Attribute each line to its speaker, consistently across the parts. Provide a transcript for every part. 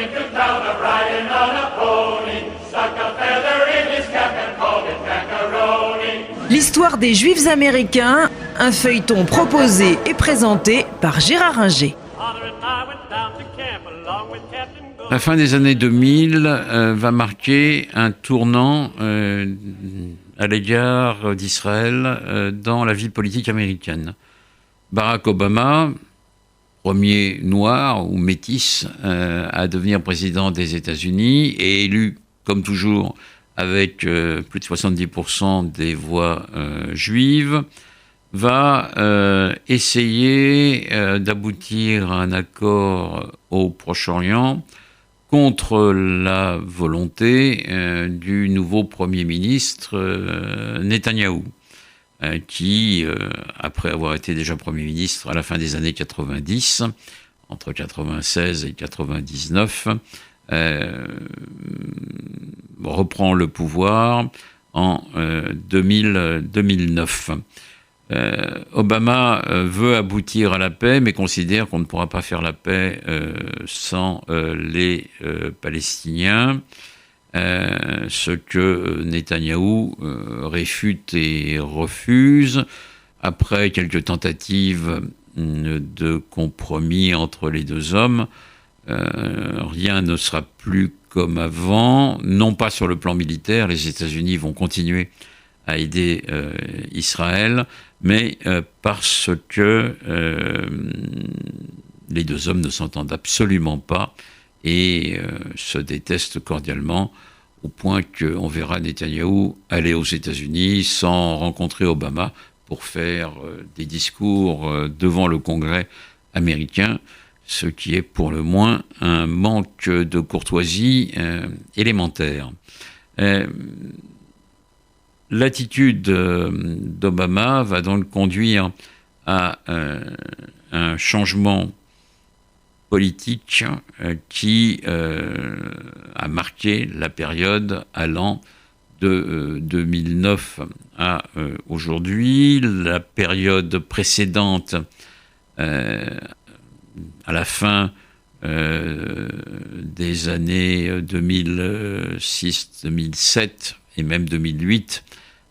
Speaker 1: came to town a-riding on a pony, stuck a feather in his cap and called it macaroni.
Speaker 2: L'histoire des Juifs américains, un feuilleton proposé et présenté par Gérard Inger.
Speaker 3: La fin des années 2000 va marquer un tournant à l'égard d'Israël dans la vie politique américaine. Barack Obama, premier noir ou métis à devenir président des États-Unis, est élu, comme toujours, avec plus de 70% des voix juives, va essayer d'aboutir à un accord au Proche-Orient contre la volonté du nouveau Premier ministre Netanyahou, qui, après avoir été déjà Premier ministre à la fin des années 90, entre 96 et 99, reprend le pouvoir en 2009. Obama veut aboutir à la paix, mais considère qu'on ne pourra pas faire la paix sans les Palestiniens, ce que Netanyahou réfute et refuse. Après quelques tentatives de compromis entre les deux hommes, rien ne sera plus comme avant, non pas sur le plan militaire, les États-Unis vont continuer à aider Israël, mais parce que les deux hommes ne s'entendent absolument pas et se détestent cordialement, au point qu'on verra Netanyahou aller aux États-Unis sans rencontrer Obama pour faire des discours devant le Congrès américain, ce qui est pour le moins un manque de courtoisie élémentaire. L'attitude d'Obama va donc conduire à un changement politique qui a marqué la période allant de 2009 à aujourd'hui. La période précédente, à la fin des années 2006-2007 et même 2008,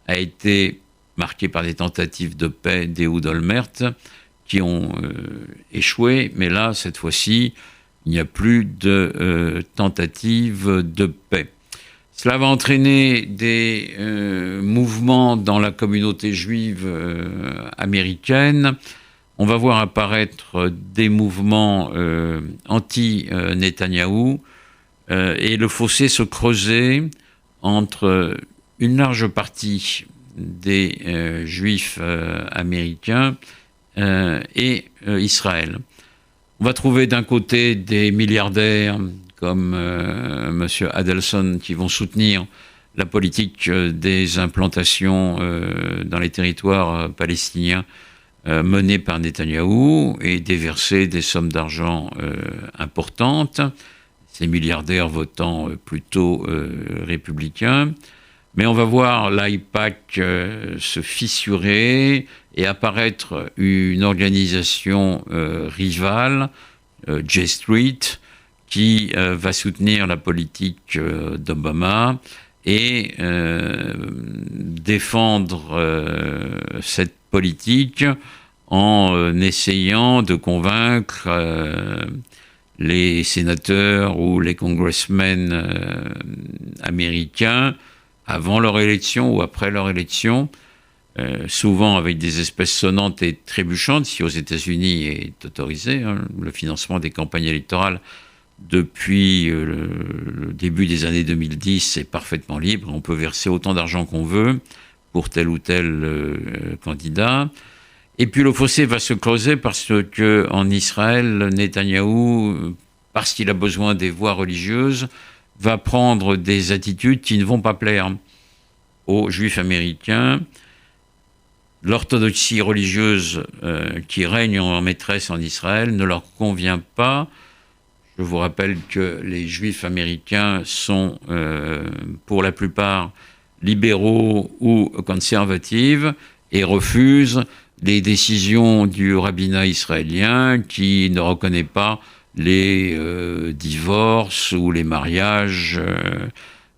Speaker 3: a été marquée par des tentatives de paix d'Ehud Olmert qui ont échoué, mais là, cette fois-ci, il n'y a plus de tentatives de paix. Cela va entraîner des mouvements dans la communauté juive américaine. On va voir apparaître des mouvements anti-Netanyahou et le fossé se creuser entre une large partie des juifs américains et Israël. On va trouver d'un côté des milliardaires comme M. Adelson qui vont soutenir la politique des implantations dans les territoires palestiniens menée par Netanyahou et déverser des sommes d'argent importantes, ces milliardaires votant plutôt républicains. Mais on va voir l'AIPAC se fissurer et apparaître une organisation rivale, J Street, qui va soutenir la politique d'Obama et défendre cette politique en essayant de convaincre les sénateurs ou les congressmen américains avant leur élection ou après leur élection, souvent avec des espèces sonnantes et trébuchantes, si aux États-Unis est autorisé, le financement des campagnes électorales depuis le début des années 2010 est parfaitement libre, on peut verser autant d'argent qu'on veut pour tel ou tel candidat. Et puis le fossé va se creuser parce que en Israël, Netanyahou, parce qu'il a besoin des voix religieuses, va prendre des attitudes qui ne vont pas plaire aux Juifs américains. L'orthodoxie religieuse qui règne en maîtresse en Israël ne leur convient pas. Je vous rappelle que les Juifs américains sont, pour la plupart, libéraux ou conservatifs et refusent les décisions du rabbinat israélien qui ne reconnaît pas les divorces ou les mariages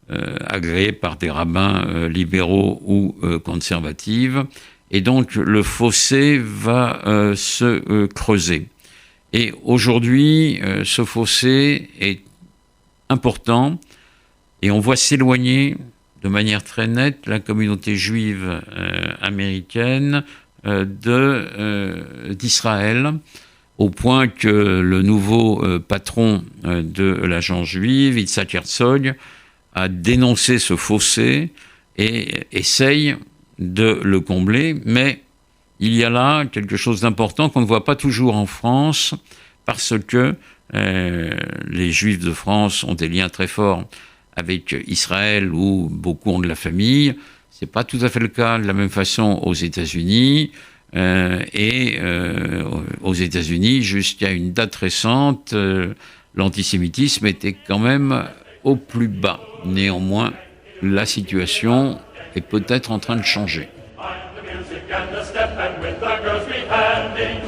Speaker 3: agréés par des rabbins libéraux ou conservatifs. Et donc le fossé va se creuser. Et aujourd'hui, ce fossé est important et on voit s'éloigner de manière très nette la communauté juive américaine d'Israël, au point que le nouveau patron de l'agence juive, Yitzhak Herzog, a dénoncé ce fossé et essaye de le combler, mais il y a là quelque chose d'important qu'on ne voit pas toujours en France, parce que les Juifs de France ont des liens très forts avec Israël, où beaucoup ont de la famille. C'est pas tout à fait le cas de la même façon aux États-Unis. Aux États-Unis, jusqu'à une date récente, l'antisémitisme était quand même au plus bas. Néanmoins, la situation est peut-être en train de changer.
Speaker 1: Mind the music and the step, and with the girls we handy.